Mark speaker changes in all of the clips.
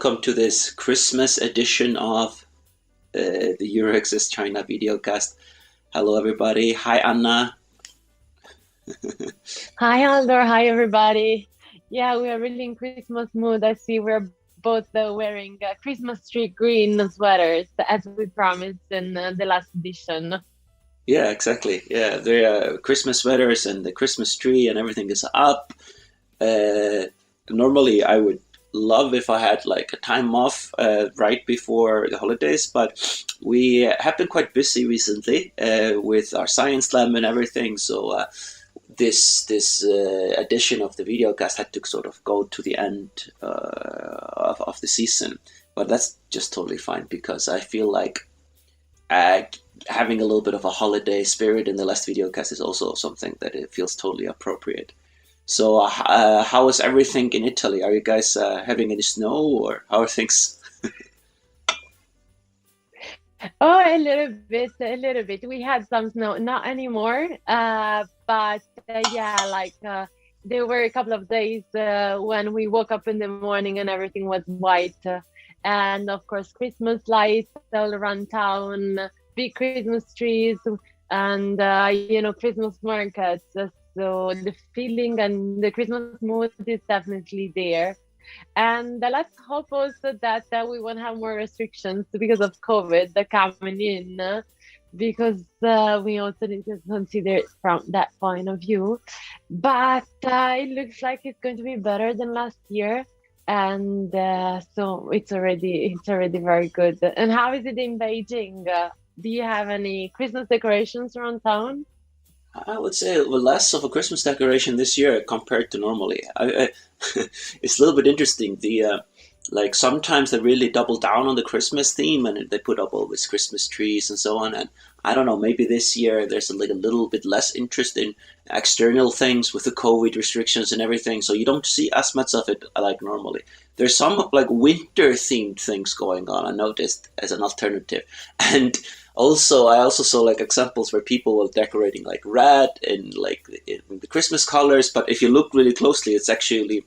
Speaker 1: welcome to this Christmas edition of the Euroexist China Videocast. Hello, everybody. Hi, Anna.
Speaker 2: Hi, Aldor. Hi, everybody. Yeah, we are really in Christmas mood. I see we're both wearing Christmas tree green sweaters as we promised in the last edition.
Speaker 1: Yeah, exactly. Yeah, the Christmas sweaters and the Christmas tree and everything is up. Normally, I would love if I had like a time off right before the holidays, but we have been quite busy recently with our science lab and everything. So this edition of the videocast had to sort of go to the end of the season, but that's just totally fine because I feel like having a little bit of a holiday spirit in the last videocast is also something that it feels totally appropriate. So how is everything in Italy? Are you guys having any snow, or how are things?
Speaker 2: Oh, a little bit, a little bit. We had some snow, not anymore. But yeah, like there were a couple of days when we woke up in the morning and everything was white. And of course, Christmas lights all around town, big Christmas trees, and Christmas markets. So the feeling and the Christmas mood is definitely there. And let's hope also that we won't have more restrictions because of COVID coming in, because we also need to consider it from that point of view. But it looks like it's going to be better than last year, and so it's already very good. And how is it in Beijing? Do you have any Christmas decorations around town?
Speaker 1: I would say less of a Christmas decoration this year compared to normally. It's a little bit interesting. Like sometimes they really double down on the Christmas theme and they put up all these Christmas trees and so on. And I don't know, maybe this year there's like a little bit less interest in external things with the COVID restrictions and everything. So you don't see as much of it like normally. There's some like winter themed things going on, I noticed, as an alternative. And I also saw like examples where people were decorating like red and like in the Christmas colors. But if you look really closely, it's actually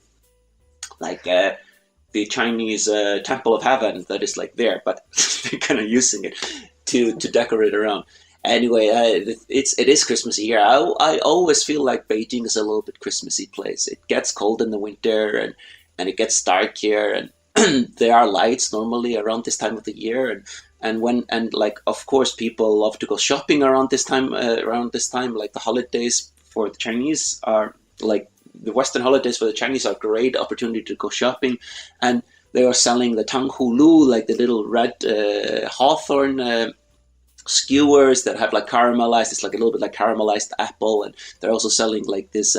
Speaker 1: like the Chinese Temple of Heaven that is like there, but they're kind of using it to decorate around. Anyway, it is Christmas here. I always feel like Beijing is a little bit Christmassy place. It gets cold in the winter and it gets dark here, and there are lights normally around this time of the year, and like of course people love to go shopping around this time. Like the holidays for the Chinese are like the Western holidays for the Chinese are a great opportunity to go shopping, and they are selling the tanghulu, like the little red hawthorn skewers that have like caramelized. It's like a little bit like caramelized apple, and they're also selling like this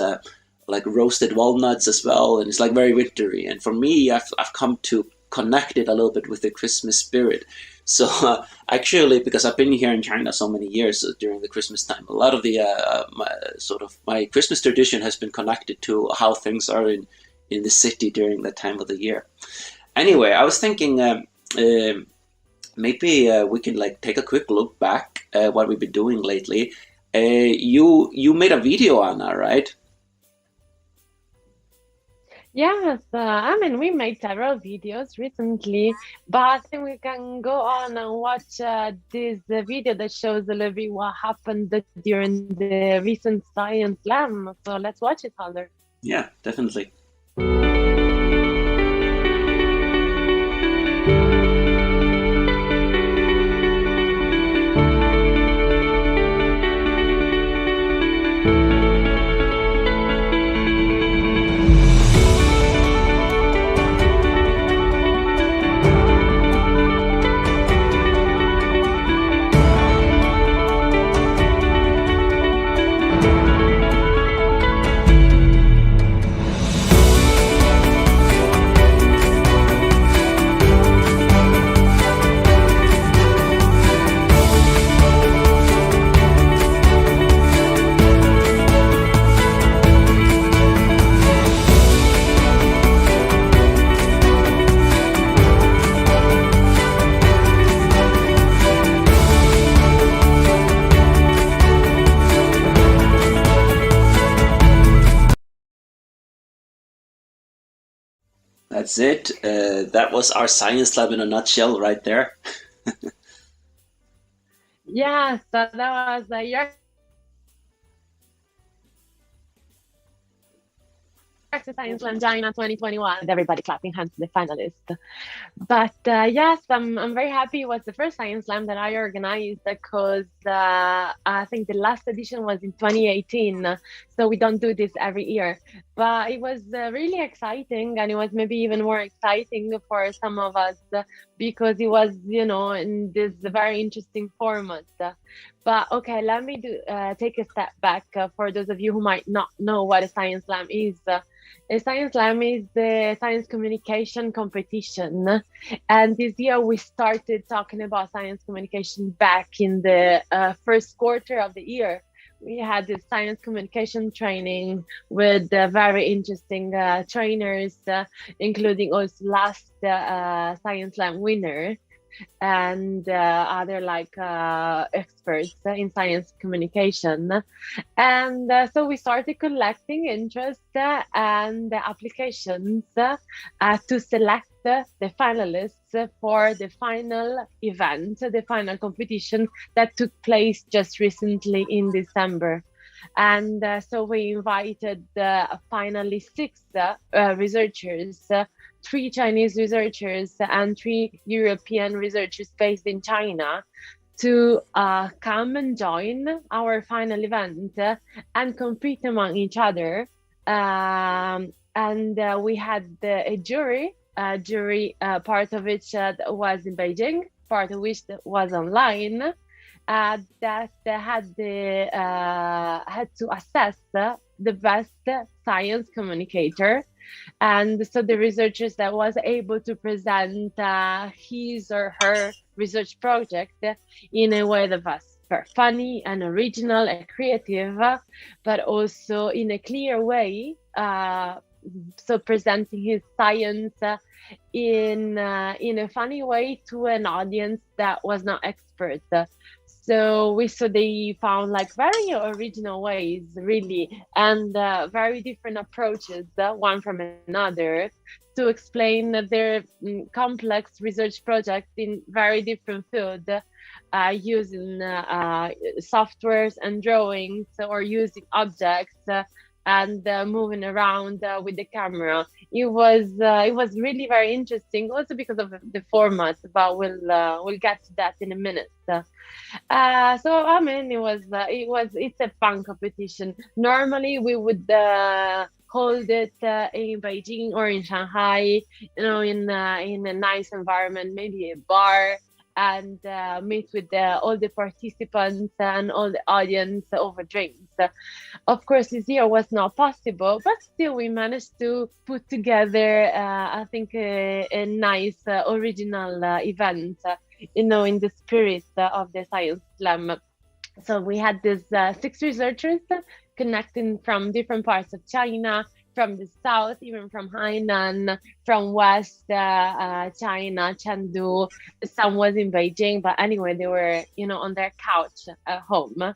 Speaker 1: like roasted walnuts as well, and it's like very wintry. And for me, I've come to connect it a little bit with the Christmas spirit. So actually, because I've been here in China so many years during the Christmas time, a lot of the my Christmas tradition has been connected to how things are in the city during that time of the year. Anyway, I was thinking maybe we can like take a quick look back at what we've been doing lately. You made a video, Anna, right?
Speaker 2: Yes, I mean, we made several videos recently, but I think we can go on and watch this video that shows a little bit what happened during the recent Science Slam. So let's watch it, Halder.
Speaker 1: Yeah, definitely. That's it. That was our science lab in a nutshell, right there.
Speaker 2: Yeah, so that was your Science Slam China 2021. And everybody clapping hands to the finalists. But yes, I'm very happy. It was the first Science Slam that I organized because I think the last edition was in 2018. So we don't do this every year. But it was really exciting, and it was maybe even more exciting for some of us because it was, in this very interesting format. But okay, let me take a step back for those of you who might not know what a Science Slam is. A Science Slam is the science communication competition. And this year we started talking about science communication back in the first quarter of the year. We had this science communication training with very interesting trainers, including also last Science Slam winner and other like experts in science communication. And so we started collecting interest and applications to select the finalists for the final event, the final competition that took place just recently in December. And so we invited finally six researchers, three Chinese researchers and three European researchers based in China to come and join our final event and compete among each other. And we had a jury, part of which was in Beijing, part of which was online, that had to assess the best science communicator. And so the researchers that was able to present his or her research project in a way that was very funny and original and creative, but also in a clear way. So presenting his science in a funny way to an audience that was not expert. So they found like very original ways, really, and very different approaches, one from another, to explain their complex research projects in very different fields, using softwares and drawings, or using objects and moving around with the camera. It was really very interesting, also because of the format. But we'll get to that in a minute. So I mean, it's a fun competition. Normally we would hold it in Beijing or in Shanghai, in a nice environment, maybe a bar, and meet with all the participants and all the audience over drinks. Of course, this year was not possible, but still we managed to put together, I think, a nice original event, in the spirit of the Science Slam. So we had these six researchers connecting from different parts of China, from the south, even from Hainan, from west China, Chengdu. Some was in Beijing, but anyway, they were, on their couch at home.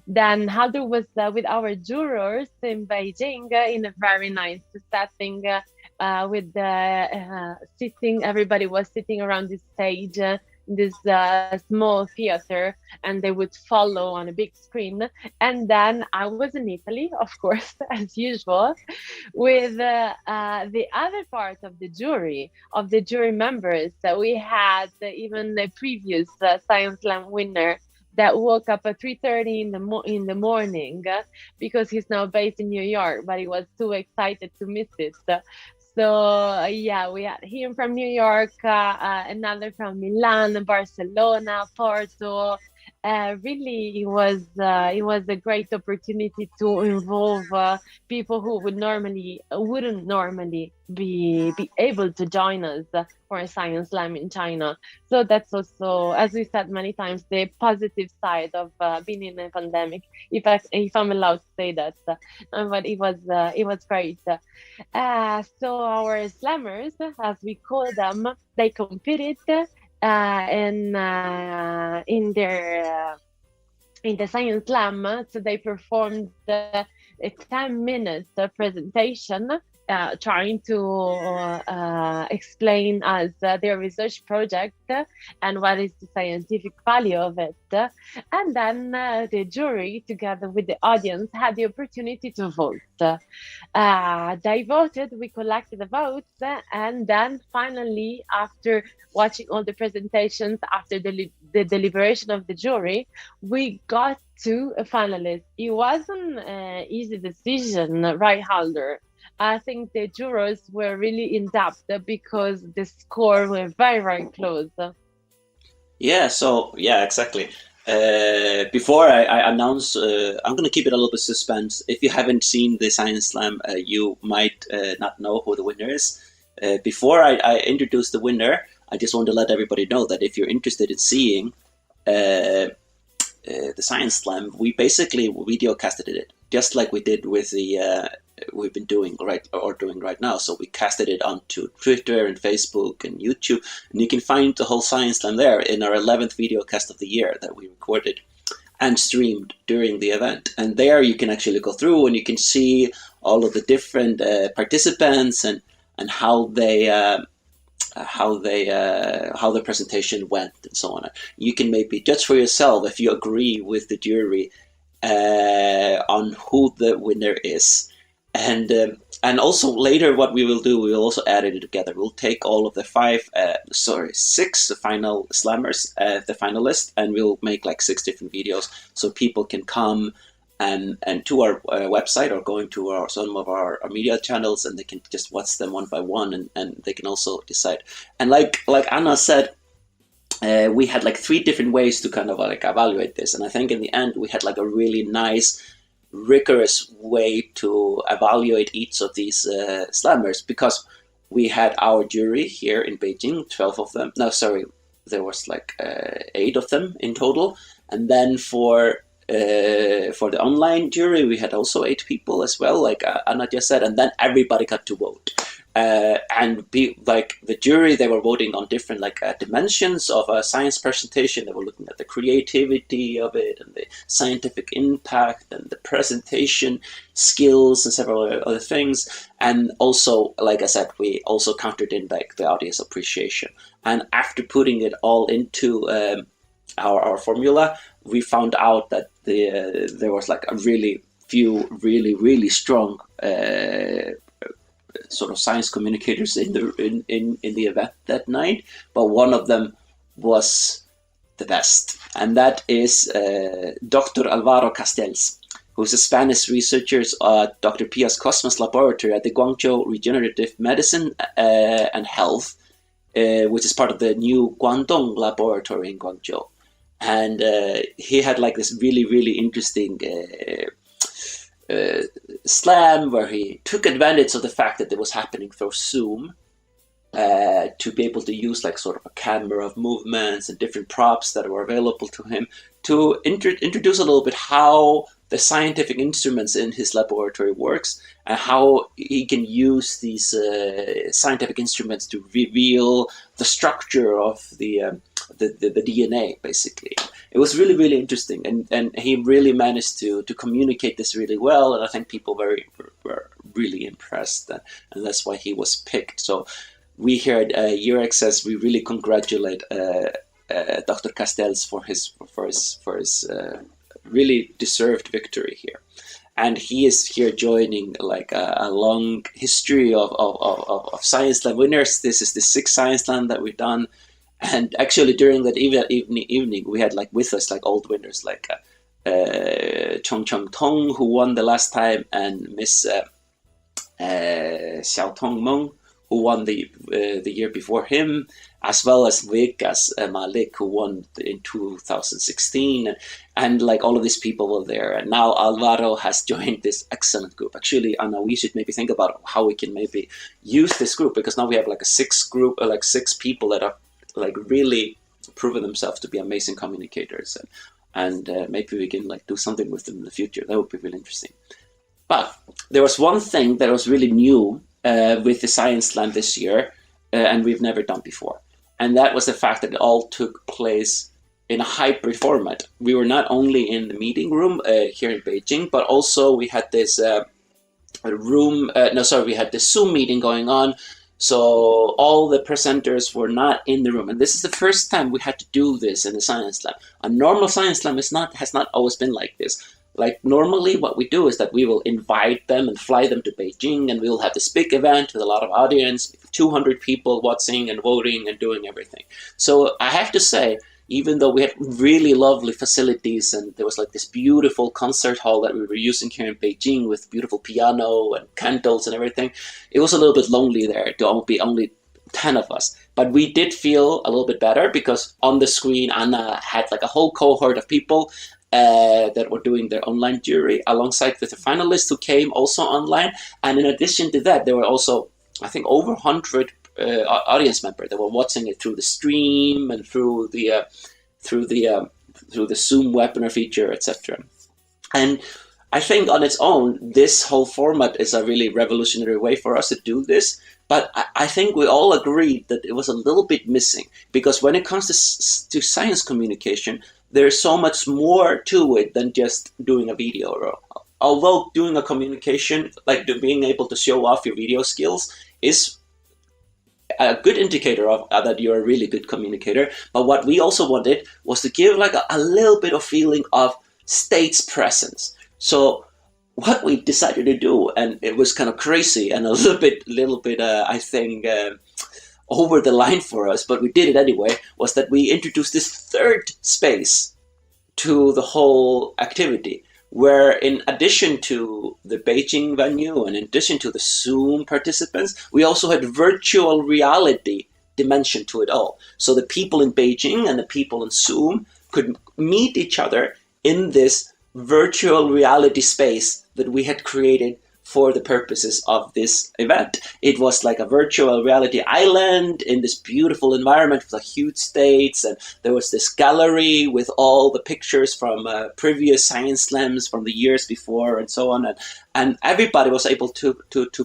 Speaker 2: Then Haldur was with our jurors in Beijing in a very nice setting, with sitting. Everybody was sitting around the stage. This small theater, and they would follow on a big screen. And then I was in Italy, of course, as usual, with the other part of the jury members. That we had even the previous Science Slam winner that woke up at 3:30 in the morning, because he's now based in New York, but he was too excited to miss it. So yeah, we had him from New York, another from Milan, Barcelona, Porto. Really, it was a great opportunity to involve people who wouldn't normally be able to join us for a Science Slam in China. So that's also, as we said many times, the positive side of being in a pandemic, if I'm allowed to say that. But it was great. So our slammers, as we call them, they competed in the Science Slam. So they performed a 10 minutes presentation trying to explain us their research project and what is the scientific value of it. And then the jury, together with the audience, had the opportunity to vote. They voted, we collected the votes, and then finally, after watching all the presentations, after the deliberation of the jury, we got to a finalist. It wasn't an easy decision, right, Halder? I think the jurors were really in depth because the score were very, very close.
Speaker 1: Yeah, so yeah, exactly. Before I announce, I'm going to keep it a little bit suspense. If you haven't seen the Science Slam, you might not know who the winner is. Before I introduce the winner, I just want to let everybody know that if you're interested in seeing the Science Slam, we basically videocasted it, just like we did with the we've been doing right now. So we casted it onto Twitter and Facebook and YouTube, and you can find the whole Science Slam there in our 11th videocast of the year that we recorded and streamed during the event. And there you can actually go through and you can see all of the different participants and how the presentation went and so on. You can maybe judge for yourself if you agree with the jury on who the winner is. And also later, what we will do, we will also add it together. We'll take all of the six final slammers, the finalists, and we'll make like 6 different videos so people can come and to our website or going to some of our media channels, and they can just watch them one by one, and they can also decide. And like Anna said, we had like 3 different ways to kind of like evaluate this, and I think in the end we had like a really nice, rigorous way to evaluate each of these slammers, because we had our jury here in Beijing, 12 of them. No, sorry, there was like 8 of them in total, and then for the online jury, we had also 8 people as well, like Anna just said, and then everybody got to vote. Like the jury, they were voting on different like dimensions of a science presentation. They were looking at the creativity of it and the scientific impact and the presentation skills and several other things. And also, like I said, we also counted in like the audience appreciation. And after putting it all into our formula, we found out that there was like a really few really strong sort of science communicators in the event that night, but one of them was the best, and that is Dr. Alvaro Castells, who's a Spanish researcher at Dr. Pia's Cosmos Laboratory at the Guangzhou Regenerative Medicine and Health, which is part of the new Guangdong Laboratory in Guangzhou. And he had like this really interesting slam where he took advantage of the fact that it was happening through Zoom to be able to use like sort of a camera of movements and different props that were available to him to introduce a little bit how the scientific instruments in his laboratory works and how he can use these scientific instruments to reveal the structure of the DNA, basically. It was really interesting, and he really managed to communicate this really well, and I think people were really impressed, and that's why he was picked. So we here at Eurexess, we really congratulate Dr. Castells for his really deserved victory here. And he is here joining like a long history of Science Slam winners. This is the 6th Science Slam that we've done. And actually during that evening, we had like with us like old winners like Chong Chong Tong, who won the last time, and Miss Xiao Tong Meng, who won the year before him, as well as Vikas Malik, who won in 2016, and like all of these people were there. And now Alvaro has joined this excellent group. Actually, Anna, we should maybe think about how we can maybe use this group, because now we have like a 6 people that are like really proven themselves to be amazing communicators, and maybe we can like do something with them in the future. That would be really interesting. But there was one thing that was really new with the Science Slam this year, and we've never done before. And that was the fact that it all took place in a hybrid format. We were not only in the meeting room here in Beijing, but also we had this we had the Zoom meeting going on. So all the presenters were not in the room, and this is the first time we had to do this in the science lab. A normal science lab has not always been like this. Like normally what we do is that we will invite them and fly them to Beijing, and we'll have this big event with a lot of audience, 200 people watching and voting and doing everything. So I have to say, even though we had really lovely facilities and there was like this beautiful concert hall that we were using here in Beijing with beautiful piano and candles and everything, it was a little bit lonely there to be only 10 of us. But we did feel a little bit better because on the screen, Anna had like a whole cohort of people that were doing their online jury alongside with the finalists who came also online. And in addition to that, there were also, I think, over 100 audience members that were watching it through the stream and through the Zoom webinar feature, etc. And I think on its own, this whole format is a really revolutionary way for us to do this. But I think we all agreed that it was a little bit missing, because when it comes to science communication, there's so much more to it than just doing a video. Although doing a communication, like being able to show off your video skills, is a good indicator of that you're a really good communicator. But what we also wanted was to give like a little bit of feeling of stage presence. So what we decided to do, and it was kind of crazy and a little bit, I think, over the line for us, but we did it anyway, was that we introduced this third space to the whole activity, where in addition to the Beijing venue and in addition to the Zoom participants, we also had virtual reality dimension to it all. So the people in Beijing and the people in Zoom could meet each other in this virtual reality space that we had created for the purposes of this event. It was like a virtual reality island in this beautiful environment with a huge stage, and there was this gallery with all the pictures from previous science slams from the years before and so on, and everybody was able to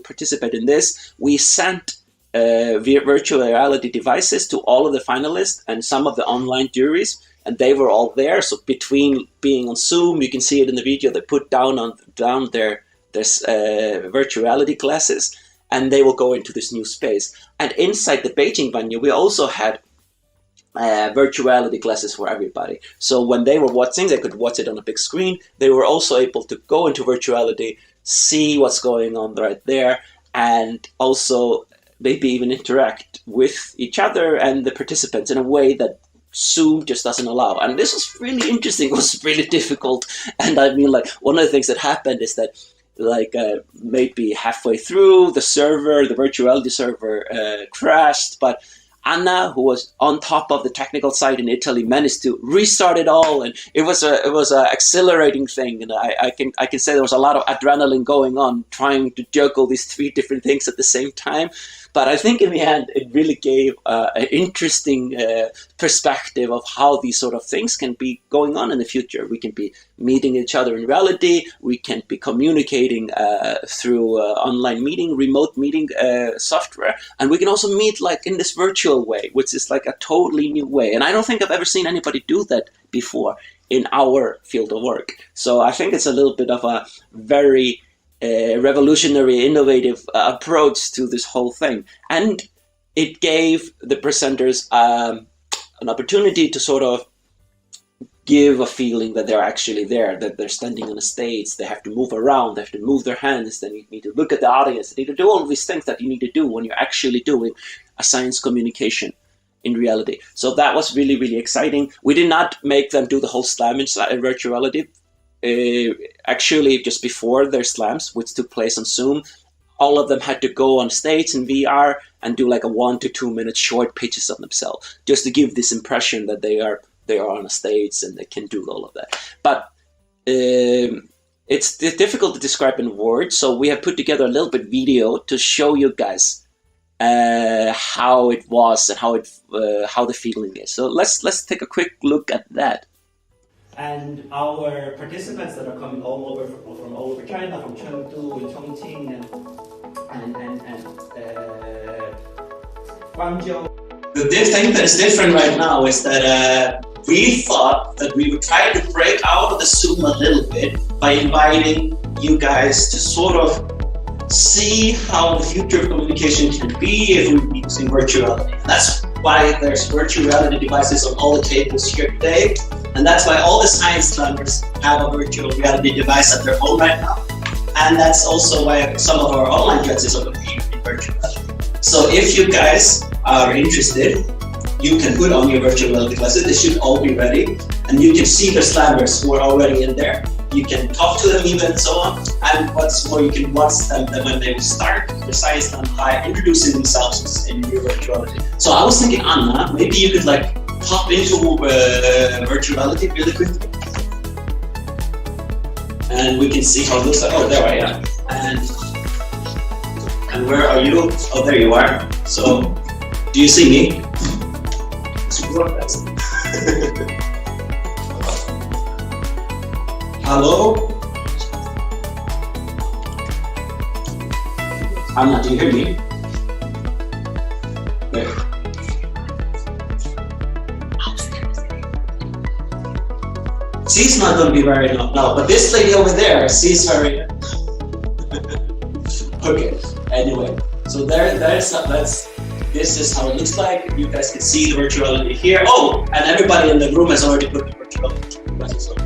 Speaker 1: participate in this. We sent virtual reality devices to all of the finalists and some of the online juries, and they were all there. So between being on Zoom, you can see it in the video, they put down their virtual reality glasses, and they will go into this new space. And inside the Beijing venue, we also had virtual reality glasses for everybody. So when they were watching, they could watch it on a big screen. They were also able to go into virtual reality, see what's going on right there, and also maybe even interact with each other and the participants in a way that Zoom just doesn't allow. And this was really interesting. It was really difficult. And I mean, like, one of the things that happened is that maybe halfway through, the virtual reality server crashed, but Anna, who was on top of the technical side in Italy, managed to restart it all, and it was a exhilarating thing. And I can say there was a lot of adrenaline going on, trying to juggle these three different things at the same time. But I think in the end, it really gave an interesting perspective of how these sort of things can be going on in the future. We can be meeting each other in reality. We can be communicating through online meeting, remote meeting software. And we can also meet like in this virtual way, which is like a totally new way. And I don't think I've ever seen anybody do that before in our field of work. So I think it's a little bit of a very revolutionary, innovative approach to this whole thing. And it gave the presenters an opportunity to sort of give a feeling that they're actually there, that they're standing on a stage, they have to move around, they have to move their hands, they need to look at the audience, they need to do all of these things that you need to do when you're actually doing a science communication in reality. So that was really, really exciting. We did not make them do the whole slam in virtual reality. Actually, just before their slams, which took place on Zoom, all of them had to go on stage in VR and do like a 1 to 2 minute short pitches of themselves, just to give this impression that they are on a stage and they can do all of that. But it's difficult to describe in words, so we have put together a little bit video to show you guys how it was and how the feeling is. So let's take a quick look at that. And our participants that are coming all over from all over China, from Chengdu and Chongqing and Guangzhou. The thing that is different right now is that we thought that we would try to break out of the Zoom a little bit by inviting you guys to sort of see how the future of communication can be if we be using virtual reality. And that's why there's virtual reality devices on all the tables here today. And that's why all the science climbers have a virtual reality device at their home right now. And that's also why some of our online classes are going to be in virtual reality. So if you guys are interested, you can put on your virtual reality glasses. They should all be ready. And you can see the slammers who are already in there. You can talk to them even and so on. And what's more, you can watch them when they start the science lab by introducing themselves in your virtuality. So I was thinking, Anna, maybe you could like pop into virtuality really quickly. And we can see how it looks like. Oh, there I am. And where are you? Oh, there you are. So, do you see me? Hello? Anna, do you hear me? Wait. She's not going to be very no, but this lady over there, she's very. Okay. Anyway, so this is how it looks like. You guys can see the virtuality here. Oh, and everybody in the room has already put the virtuality glasses on.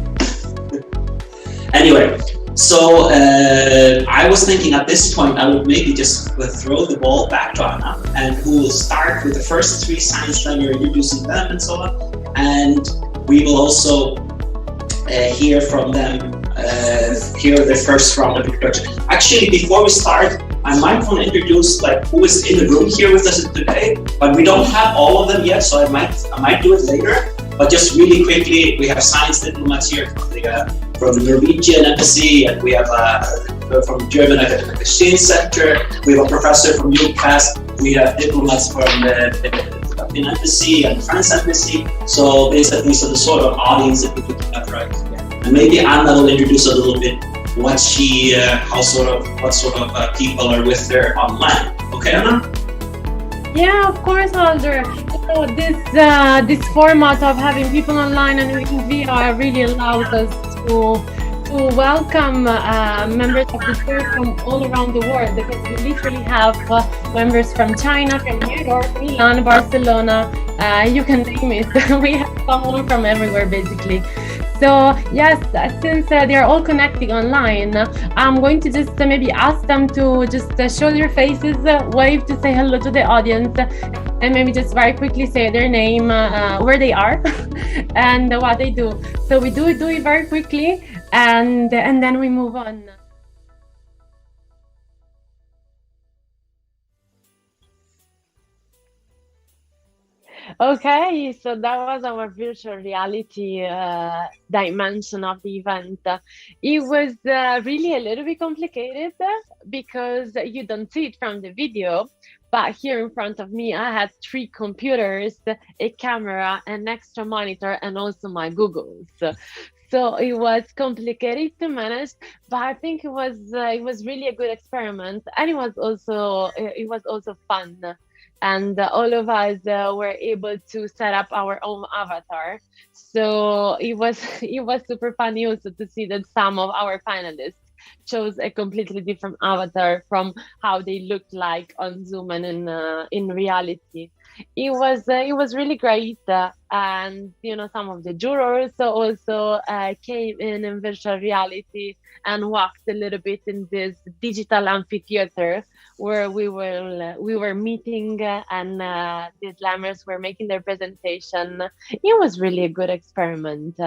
Speaker 1: Anyway, so I was thinking at this point I would maybe just throw the ball back to Anna, and who will start with the first three science that you're introducing them and so on, and we will also hear from them. Hear the first round of introduction. Actually, before we start, I might want to introduce like who is in the room here with us today, but we don't have all of them yet, so I might do it later. But just really quickly, we have science diplomats here from the Norwegian Embassy, and we have from the German Academic Exchange Center. We have a professor from Videocast. We have diplomats from the European Embassy and the French Embassy. So basically, these are the sort of audience that we're looking at right here. And maybe Anna will introduce a little bit what sort of people are with her online. Okay, Anna?
Speaker 2: Yeah, of course, Alder. So this format of having people online and using VR really allows us to welcome members of the church from all around the world, because we literally have members from China, from New York, Milan, Barcelona, you can name it. We have someone from everywhere, basically. So yes, since they're all connecting online, I'm going to just maybe ask them to just show their faces, wave to say hello to the audience, and maybe just very quickly say their name, where they are, and what they do. So we do it very quickly, and then we move on. Okay, so that was our virtual reality dimension of the event. It was really a little bit complicated because you don't see it from the video, but here in front of me, I had 3 computers, a camera, an extra monitor, and also my Googles. So it was complicated to manage, but I think it was really a good experiment, and it was also fun. And all of us were able to set up our own avatar. So it was super funny also to see that some of our finalists chose a completely different avatar from how they looked like on Zoom and in reality. It was really great, and some of the jurors also came in virtual reality and walked a little bit in this digital amphitheater where we were meeting and the slammers were making their presentation. It was really a good experiment,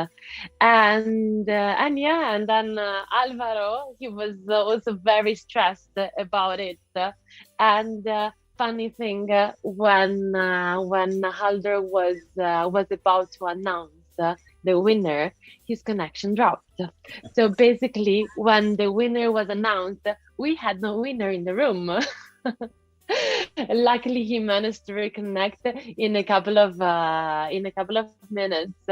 Speaker 2: and then Alvaro, he was also very stressed about it, and funny thing, when Halder was about to announce the winner, his connection dropped. So basically, when the winner was announced, we had no winner in the room. Luckily, he managed to reconnect in a couple of minutes,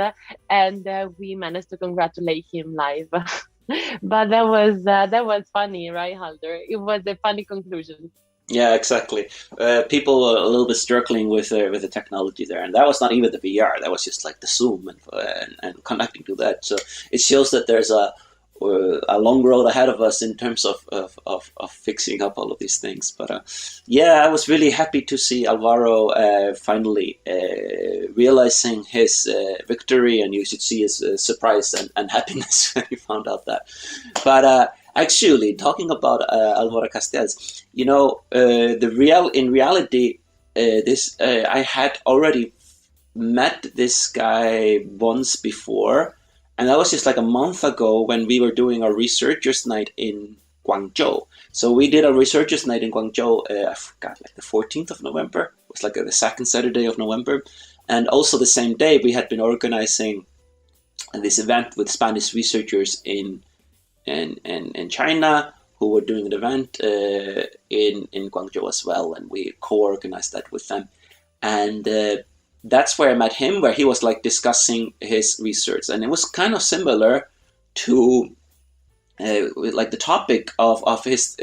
Speaker 2: and we managed to congratulate him live. But that was funny, right, Halder? It was a funny conclusion.
Speaker 1: Yeah, exactly. People were a little bit struggling with the technology there, and that was not even the VR. That was just like the Zoom and connecting to that. So it shows that there's a a long road ahead of us in terms of fixing up all of these things. But yeah, I was really happy to see Alvaro finally realizing his victory, and you should see his surprise and happiness when he found out that. But actually, talking about Alvaro Castells, in reality, this I had already met this guy once before, and that was just like a month ago when we were doing our researchers night in Guangzhou. So we did a researchers night in Guangzhou, I forgot, like the 14th of November. It was like the second Saturday of November. And also the same day, we had been organizing this event with Spanish researchers in China who were doing an event in Guangzhou as well. And we co-organized that with them. And that's where I met him, where he was like discussing his research, and it was kind of similar to like the topic of his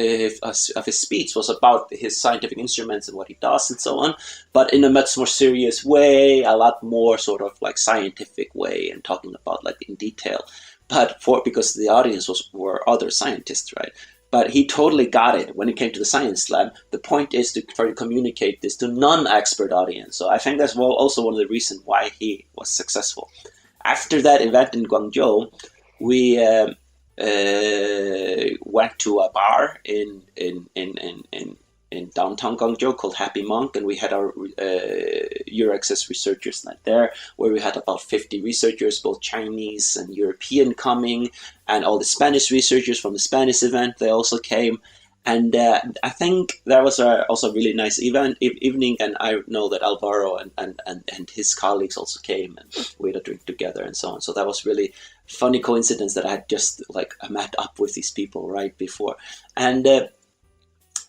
Speaker 1: speech was about his scientific instruments and what he does and so on, but in a much more serious way, a lot more sort of like scientific way, and talking about like in detail. But because the audience were other scientists, right? But he totally got it when it came to the science lab. The point is to try to communicate this to non-expert audience. So I think that's also one of the reasons why he was successful. After that event in Guangzhou, we went to a bar in downtown Guangzhou called Happy Monk, and we had our Euraccess researchers night there, where we had about 50 researchers, both Chinese and European, coming, and all the Spanish researchers from the Spanish event, they also came. And I think that was also a really nice evening, and I know that Alvaro and his colleagues also came, and we had a drink together and so on. So that was really funny coincidence that I had just like met up with these people right before. And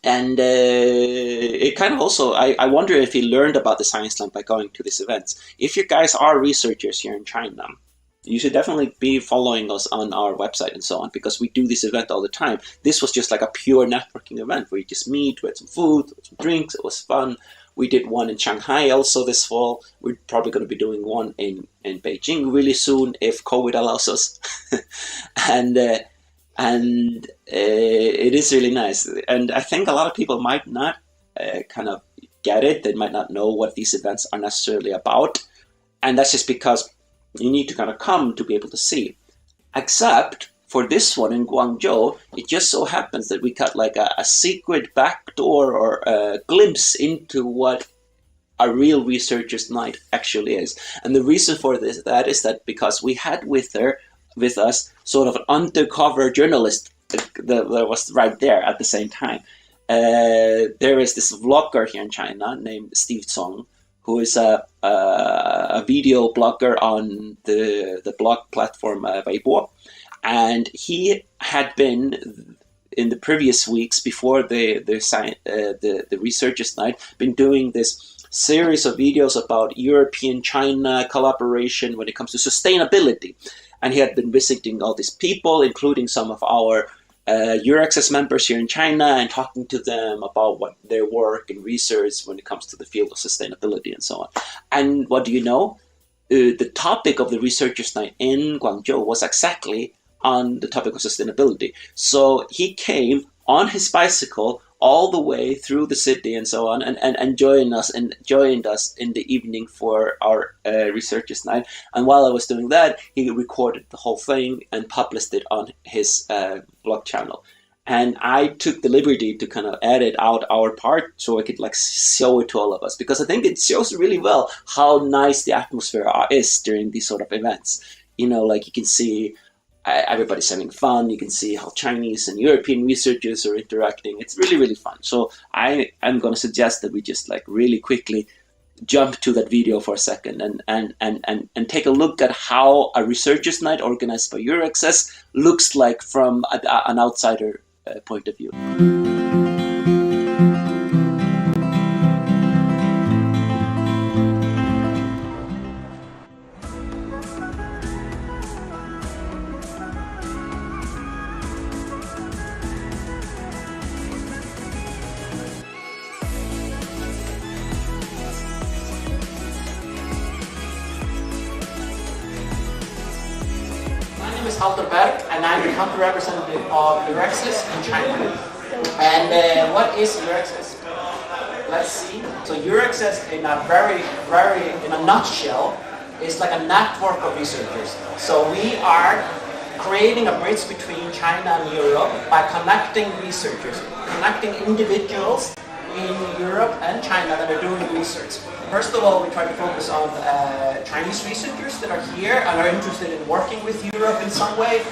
Speaker 1: it kind of also, I wonder if he learned about the Science Slam by going to these events. If you guys are researchers here in China, you should definitely be following us on our website and so on, because we do this event all the time. This was just like a pure networking event where you just meet, we had some food, some drinks, it was fun. We did one in Shanghai also this fall. We're probably going to be doing one in Beijing really soon if COVID allows us. and it is really nice. And I think a lot of people might not kind of get it. They might not know what these events are necessarily about. And that's just because you need to kind of come to be able to see. Except for this one in Guangzhou, it just so happens that we got like a secret backdoor or a glimpse into what a real researcher's night actually is. And the reason for that is that because we had with us sort of an undercover journalist that was right there at the same time. There is this vlogger here in China named Steve Song, who is a video blogger on the blog platform Weibo. And he had been, in the previous weeks before the researchers' night, been doing this series of videos about European-China collaboration when it comes to sustainability. And he had been visiting all these people, including some of our Euraccess members here in China, and talking to them about what their work and research when it comes to the field of sustainability and so on. And what do you know? The topic of the researchers' night in Guangzhou was exactly on the topic of sustainability. So he came on his bicycle all the way through the city and so on, and joined us in the evening for our researchers' night. And while I was doing that, he recorded the whole thing and published it on his blog channel. And I took the liberty to kind of edit out our part so I could like show it to all of us, because I think it shows really well how nice the atmosphere is during these sort of events. You know, like you can see everybody's having fun. You can see how Chinese and European researchers are interacting. It's really, really fun. So I am going to suggest that we just like really quickly jump to that video for a second and take a look at how a researchers' night organized by Euraccess looks like from an outsider point of view. My name is Halter Berg, and
Speaker 3: and I'm the country representative of Eurexis in China. And what is Eurexis? Let's see. So Eurexis, in a nutshell, is like a network of researchers. So we are creating a bridge between China and Europe by connecting researchers, connecting individuals in Europe and China that are doing research. First of all, we try to focus on Chinese researchers that are here and are interested in working with Europe in some way,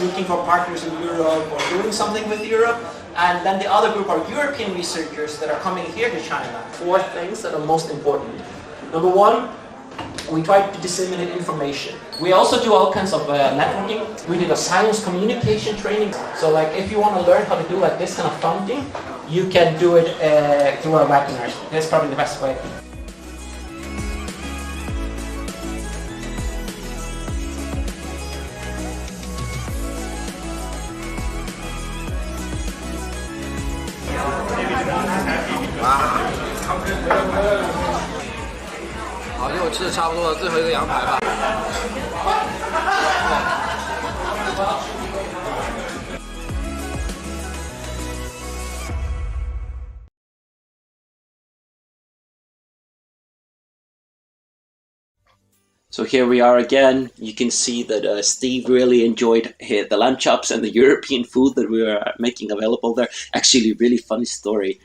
Speaker 3: looking for partners in Europe or doing something with Europe. And then the other group are European researchers that are coming here to China. 4 things that are most important. Number 1, we try to disseminate information. We also do all kinds of networking. We did a science communication training. So like if you want to learn how to do like this kind of fun thing, you can do it through our webinars. That's probably the best way.
Speaker 4: Wow. 好，就我吃的差不多了，最后一个羊排吧。
Speaker 1: So here we are again. You can see that Steve really enjoyed the lamb chops and the European food that we were making available there. Actually, really funny story.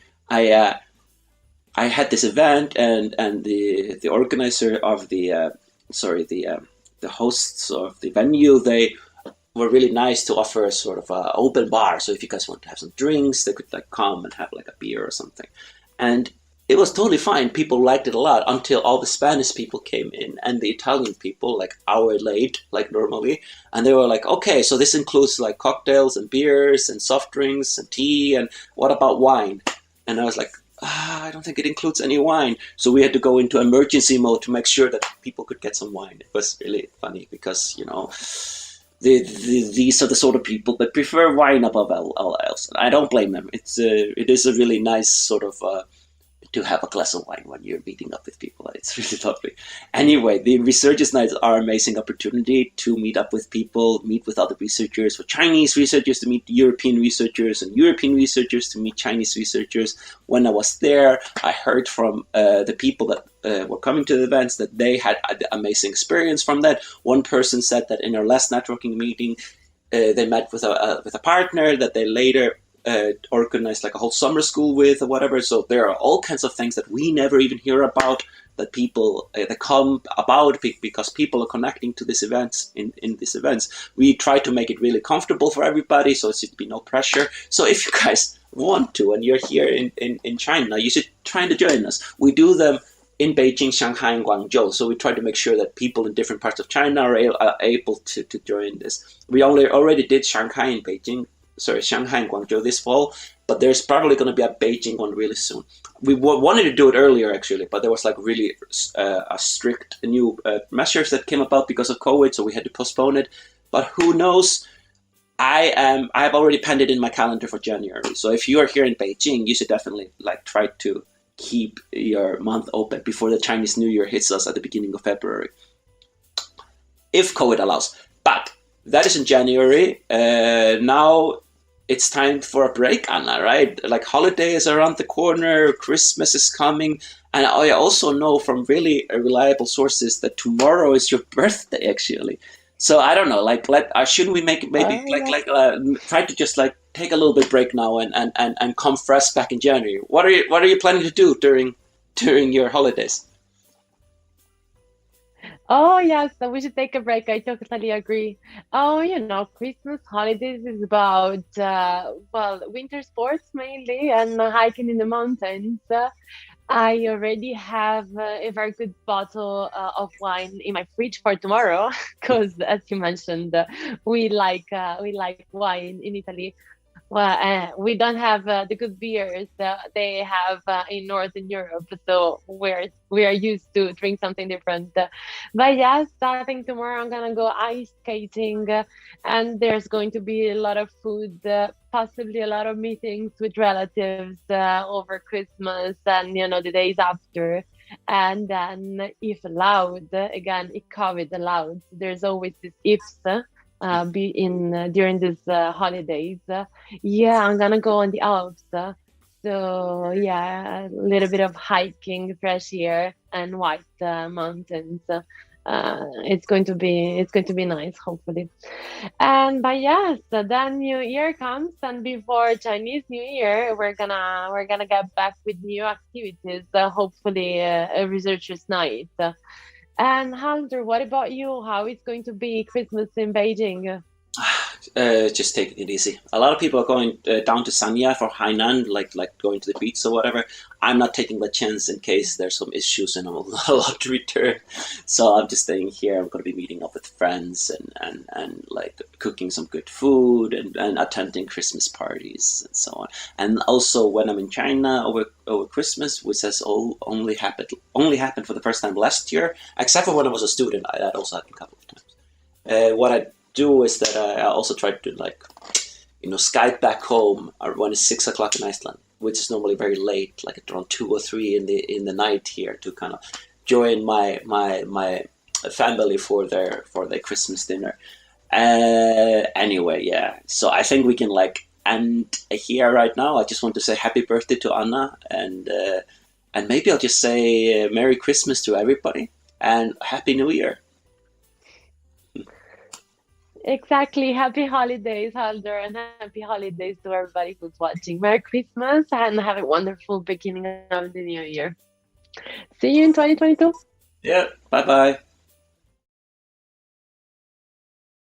Speaker 1: I had this event, and the organizer of the hosts of the venue, they were really nice to offer a sort of open bar. So if you guys want to have some drinks, they could like come and have like a beer or something. And it was totally fine. People liked it a lot until all the Spanish people came in and the Italian people, like hour late, like normally. And they were like, okay, so this includes like cocktails and beers and soft drinks and tea. And what about wine? And I was like, I don't think it includes any wine. So we had to go into emergency mode to make sure that people could get some wine. It was really funny because, you know, these are the sort of people that prefer wine above all else. And I don't blame them. It is a really nice sort of to have a glass of wine when you're meeting up with people. It's really lovely. Anyway, the researchers' nights are an amazing opportunity to meet up with people, meet with other researchers, for Chinese researchers to meet European researchers, and European researchers to meet Chinese researchers. When I was there, I heard from the people that were coming to the events that they had an amazing experience from that. One person said that in their last networking meeting, they met with a partner that they later organized like a whole summer school with or whatever. So there are all kinds of things that we never even hear about that people that come about because people are connecting to these events in these events. We try to make it really comfortable for everybody, so it should be no pressure. So if you guys want to and you're here in China, you should try to join us. We do them in Beijing, Shanghai, and Guangzhou. So we try to make sure that people in different parts of China are able to join this. We already did Shanghai and Shanghai and Guangzhou this fall, but there's probably going to be a Beijing one really soon. We wanted to do it earlier actually, but there was like really a strict new measures that came about because of COVID, so we had to postpone it. But who knows? I've already penned it in my calendar for January. So if you are here in Beijing, you should definitely like try to keep your month open before the Chinese New Year hits us at the beginning of February, if COVID allows. But that is in January. Now it's time for a break, Anna, right? Like holidays are around the corner, Christmas is coming. And I also know from really reliable sources that tomorrow is your birthday, actually. So I don't know, like, shouldn't we make maybe try to just like take a little bit break now and come fresh back in January? What are you planning to do during your holidays?
Speaker 2: Oh, yes, so we should take a break. I totally agree. Oh, Christmas holidays is about, winter sports mainly and hiking in the mountains. I already have a very good bottle of wine in my fridge for tomorrow because, as you mentioned, we like wine in Italy. Well, we don't have the good beers they have in Northern Europe, so we are used to drink something different. But yeah, starting tomorrow, I'm gonna go ice skating, and there's going to be a lot of food, possibly a lot of meetings with relatives over Christmas and the days after. And then, if allowed, again, if COVID allowed, there's always this ifs. be in during these holidays. Yeah, I'm gonna go on the Alps. So yeah, a little bit of hiking, fresh air, and white mountains. It's going to be nice, hopefully. And but yes, then New Year comes, and before Chinese New Year, we're gonna get back with new activities. Hopefully, a researchers' night. And Hunter, what about you? How is going to be Christmas in Beijing?
Speaker 1: Just taking it easy. A lot of people are going down to Sanya for Hainan, like going to the beach or whatever. I'm not taking the chance in case there's some issues and I'm not allowed to return. So I'm just staying here. I'm going to be meeting up with friends and like cooking some good food and attending Christmas parties and so on. And also when I'm in China over Christmas, which has only happened for the first time last year, except for when I was a student. That also happened a couple of times. What I do is that I also try to Skype back home when it's 6 o'clock in Iceland, which is normally very late, like around 2 or 3 in the night here, to kind of join my family for their Christmas dinner. Anyway, yeah. So I think we can end here right now. I just want to say happy birthday to Anna, and maybe I'll just say Merry Christmas to everybody and Happy New Year.
Speaker 2: Exactly. Happy holidays, Hunter, and happy holidays to everybody who's watching. Merry Christmas and have a wonderful beginning of the new year. See you in 2022.
Speaker 1: Yeah. Bye bye.